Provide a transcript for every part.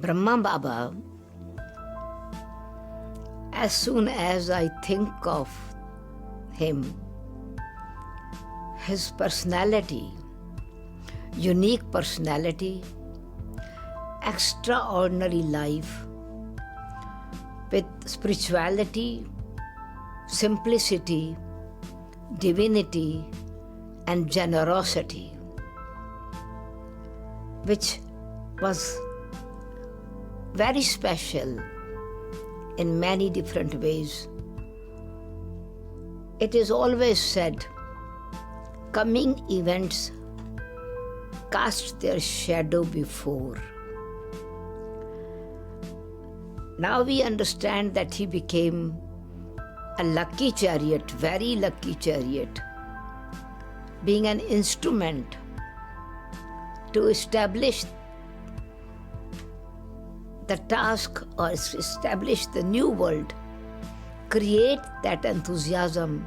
Brahma Baba, as soon as I think of him, his personality, unique personality, extraordinary life, with spirituality, simplicity, divinity, and generosity, which was very special in many different ways. It is always said, coming events cast their shadow before. Now we understand that he became a lucky chariot, very lucky chariot, being an instrument to establish the task or establish the new world, create that enthusiasm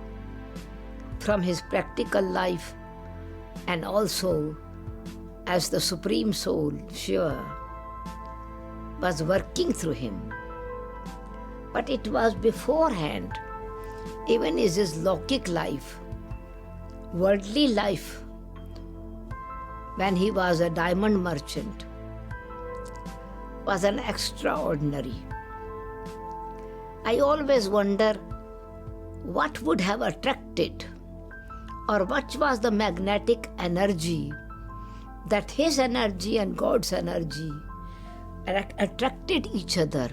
from his practical life, and also as the Supreme Soul, Shiva, was working through him. But it was beforehand, even in his Lokik life, worldly life, when he was a diamond merchant, was an extraordinary. I always wonder what would have attracted, or what was the magnetic energy that his energy and God's energy attracted each other,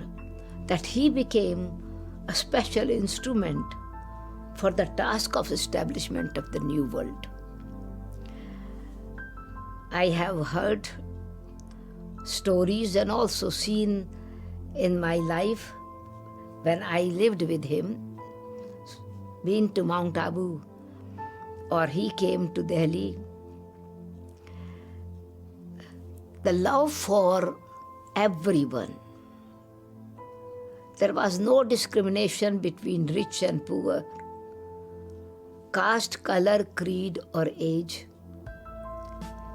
that he became a special instrument for the task of establishment of the new world. I have heard stories and also seen in my life when I lived with him, been to Mount Abu, or he came to Delhi. The love for everyone. There was no discrimination between rich and poor, caste, color, creed, or age.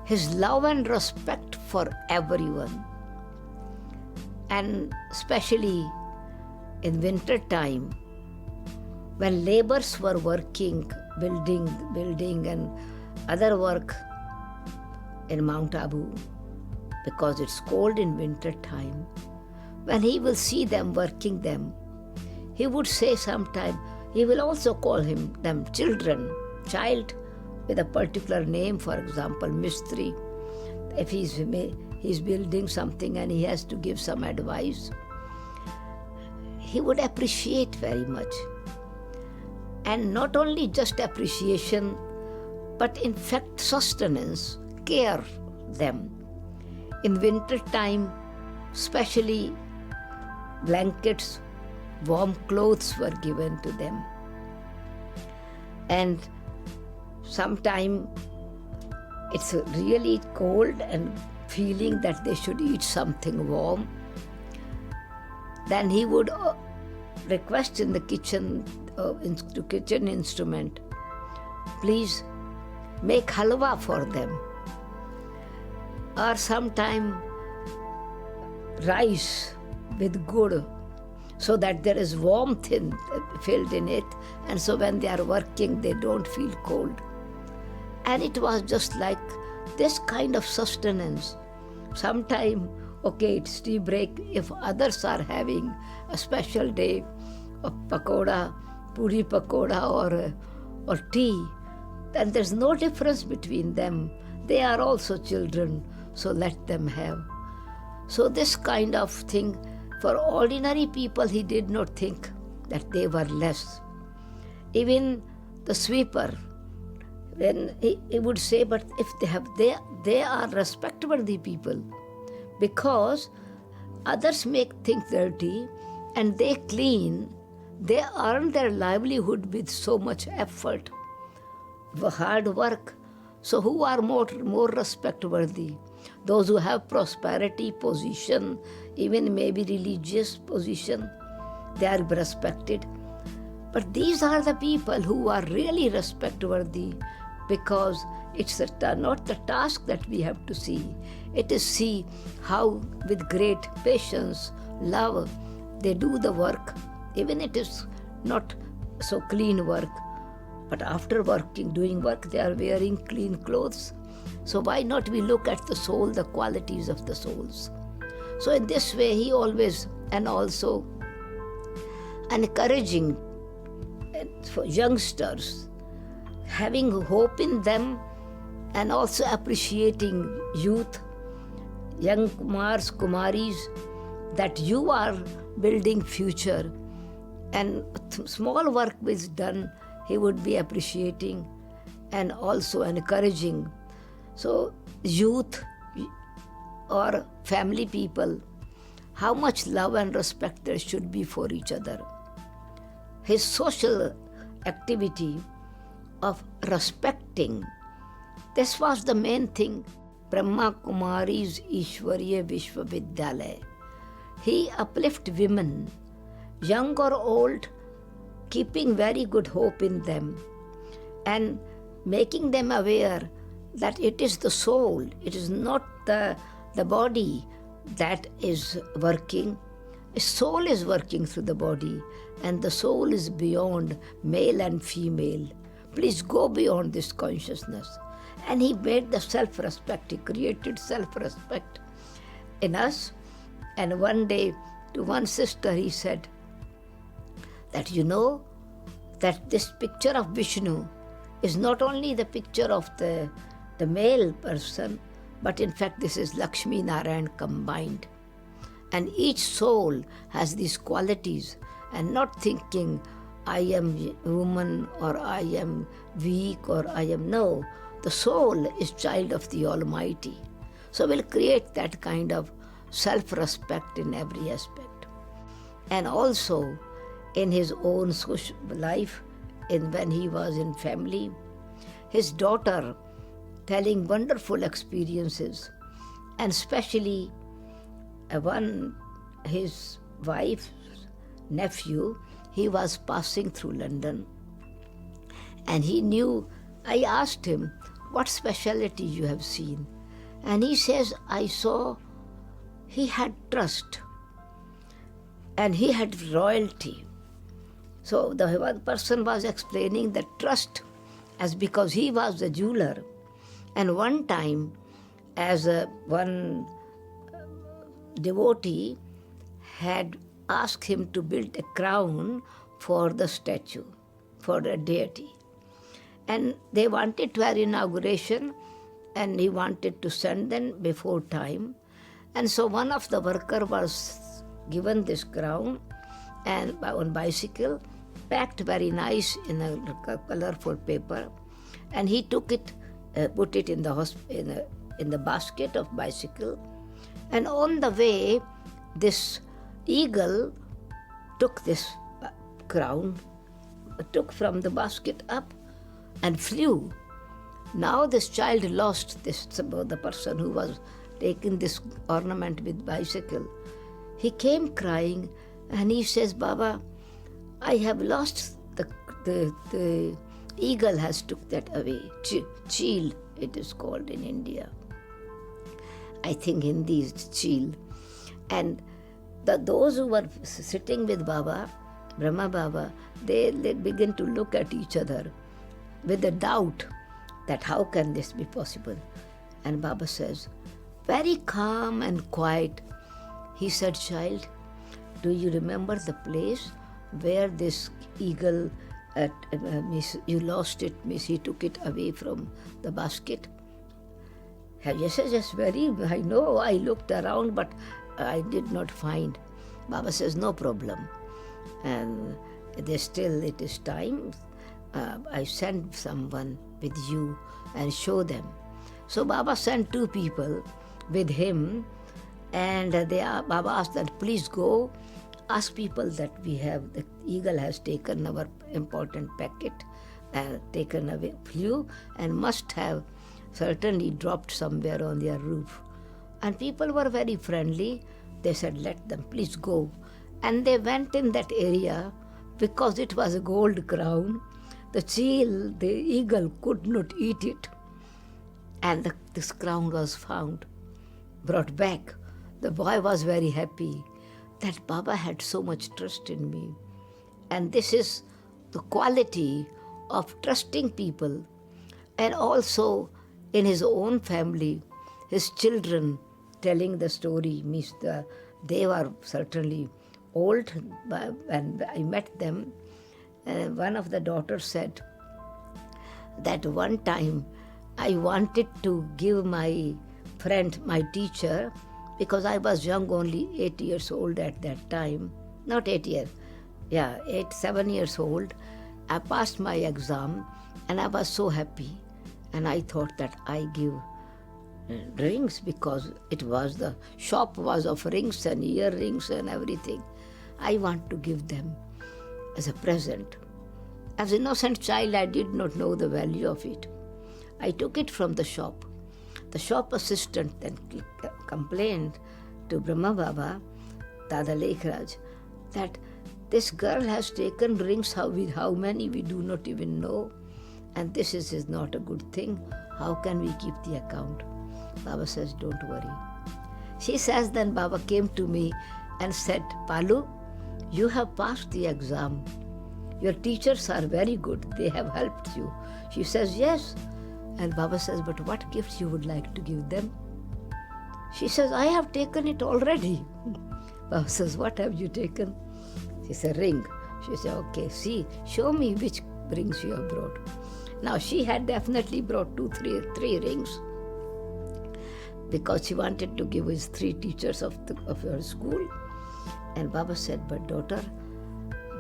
His love and respect for everyone, and especially in winter time, when laborers were working, building and other work in Mount Abu, because it's cold in winter time, when he will see them working them, he would say sometime, he will also call them children, child, with a particular name, for example, Mistri. If he's building something and he has to give some advice, he would appreciate very much. And not only just appreciation, but in fact sustenance, care them. In winter time, especially blankets, warm clothes were given to them. And sometime it's really cold and feeling that they should eat something warm, then he would request in the kitchen, to kitchen instrument, please make halwa for them, or sometime rice with gur, so that there is warmth filled in it, and so when they are working they don't feel cold. And it was just like this kind of sustenance. Sometime, okay, it's tea break. If others are having a special day of pakoda, puri pakoda or tea, then there's no difference between them. They are also children, so let them have. So this kind of thing, for ordinary people, he did not think that they were less. Even the sweeper, when he would say, but if they are respectworthy people, because others make things dirty and they clean, they earn their livelihood with so much effort, hard work. So who are more respectworthy? Those who have prosperity, position, even maybe religious position, they are respected. But these are the people who are really respectworthy, because it's not the task that we have to see. It is see how with great patience, love, they do the work, even it is not so clean work. But after doing work, they are wearing clean clothes. So why not we look at the soul, the qualities of the souls? So in this way, he always, and also encouraging for youngsters, having hope in them, and also appreciating youth, young Kumars, Kumaris, that you are building future. And small work is done, he would be appreciating and also encouraging. So youth or family people, how much love and respect there should be for each other. His social activity of respecting, this was the main thing. Brahma Kumari's Ishwariya Vishwavidyalaya. He uplift women, young or old, keeping very good hope in them and making them aware that it is the soul, it is not the body that is working. A soul is working through the body, and the soul is beyond male and female. Please go beyond this consciousness. And he made the self-respect, he created self-respect in us. And one day to one sister he said that that this picture of Vishnu is not only the picture of the male person, but in fact this is Lakshmi Narayan combined. And each soul has these qualities, and not thinking I am woman or I am weak or I am, no. The soul is child of the Almighty. So we'll create that kind of self-respect in every aspect. And also in his own social life, when he was in family, his daughter telling wonderful experiences, and especially his wife's nephew, he was passing through London, and he knew, I asked him, what speciality you have seen? And he says, I saw he had trust and he had royalty. So the one person was explaining that trust as because he was a jeweler, and one time as one devotee had asked him to build a crown for the statue, for the deity. And they wanted to have inauguration, and he wanted to send them before time. And so one of the worker was given this crown and on bicycle, packed very nice in a colorful paper, and he took it, put it in the basket of bicycle, and on the way, this eagle took this crown, took from the basket up, and flew. Now this child lost this, the person who was taking this ornament with bicycle. He came crying, and he says, Baba, I have lost the eagle has took that away. Cheel, it is called in India. I think Hindi is cheel. And those who were sitting with Baba, Brahma Baba, they begin to look at each other with a doubt that how can this be possible? And Baba says, very calm and quiet, he said, child, do you remember the place where this eagle, you lost it, he took it away from the basket? Yes, very, I know, I looked around, but I did not find. Baba says, no problem. And it is time. I send someone with you and show them. So Baba sent two people with him, and Baba asked that, please go, ask people that the eagle has taken our important packet, taken away, flew, and must have certainly dropped somewhere on their roof. And people were very friendly. They said, let them, please go. And they went in that area because it was a gold crown. the eagle could not eat it. And this crown was found, brought back. The boy was very happy that Baba had so much trust in me. And this is the quality of trusting people. And also in his own family, his children telling the story, means they were certainly old when I met them. One of the daughters said that one time I wanted to give my friend, my teacher, because I was young, only 8 years old at that time. Not 8 years, 7 years old. I passed my exam and I was so happy. And I thought that I give rings, because the shop was of rings and earrings and everything. I want to give them as a present. As an innocent child, I did not know the value of it. I took it from the shop. The shop assistant then complained to Brahma Baba, Dada Lekhraj, that this girl has taken rings, how many we do not even know, and this is not a good thing. How can we keep the account? Baba says, don't worry. She says, then Baba came to me and said, Palu, you have passed the exam. Your teachers are very good. They have helped you. She says, yes. And Baba says, but what gifts you would like to give them? She says, I have taken it already. Baba says, what have you taken? She said, ring. She said, okay, see, show me which rings you have brought. Now she had definitely brought three rings, because she wanted to give his 3 teachers of her school. And Baba said, but daughter,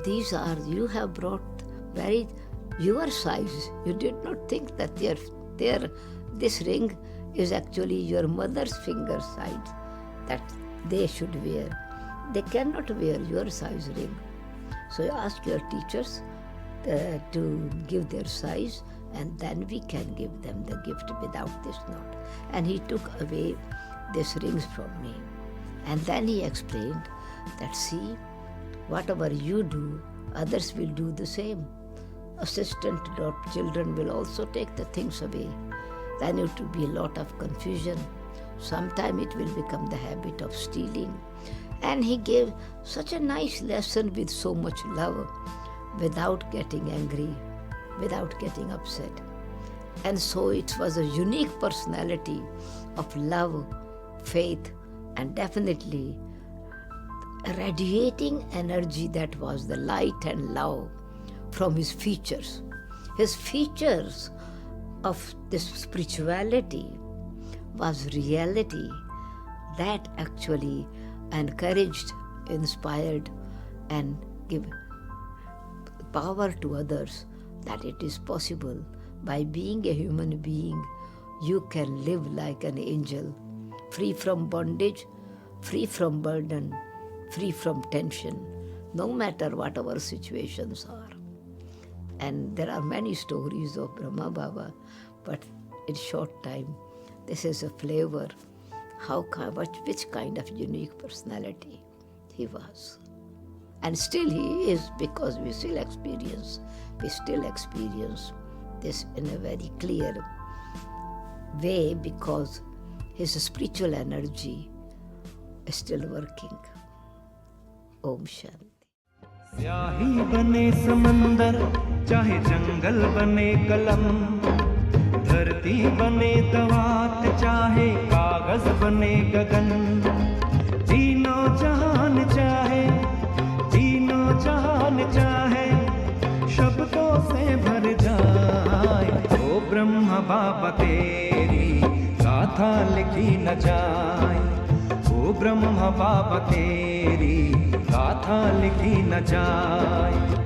you have brought very your size. You did not think that this ring is actually your mother's finger size that they should wear. They cannot wear your size ring. So ask your teachers to give their size, and then we can give them the gift without this knot. And he took away these rings from me. And then he explained that, see, whatever you do, others will do the same. Assistant children will also take the things away. Then it will be a lot of confusion. Sometime it will become the habit of stealing. And he gave such a nice lesson with so much love, without getting angry, without getting upset. And so it was a unique personality of love, faith, and definitely radiating energy that was the light and love from his features. His features of this spirituality was reality that actually encouraged, inspired, and gave power to others that it is possible. By being a human being, you can live like an angel, free from bondage, free from burden, free from tension, no matter what our situations are. And there are many stories of Brahma Baba, but in short time, this is a flavor, which kind of unique personality he was. And still he is, because we still experience this in a very clear way, because his spiritual energy is still working. Om Shanti. स्याही बने समंदर, चाहे जंगल बने कलम, धरती बने दवात, चाहे कागज बने गगन, तीनों जहान चाहे शब्दों से भर जाए। ओ ब्रह्म बाबा तेरी गाथा लिखी न जाए, ओ ब्रह्म बाबा तेरी गाथा लिखी न जाए।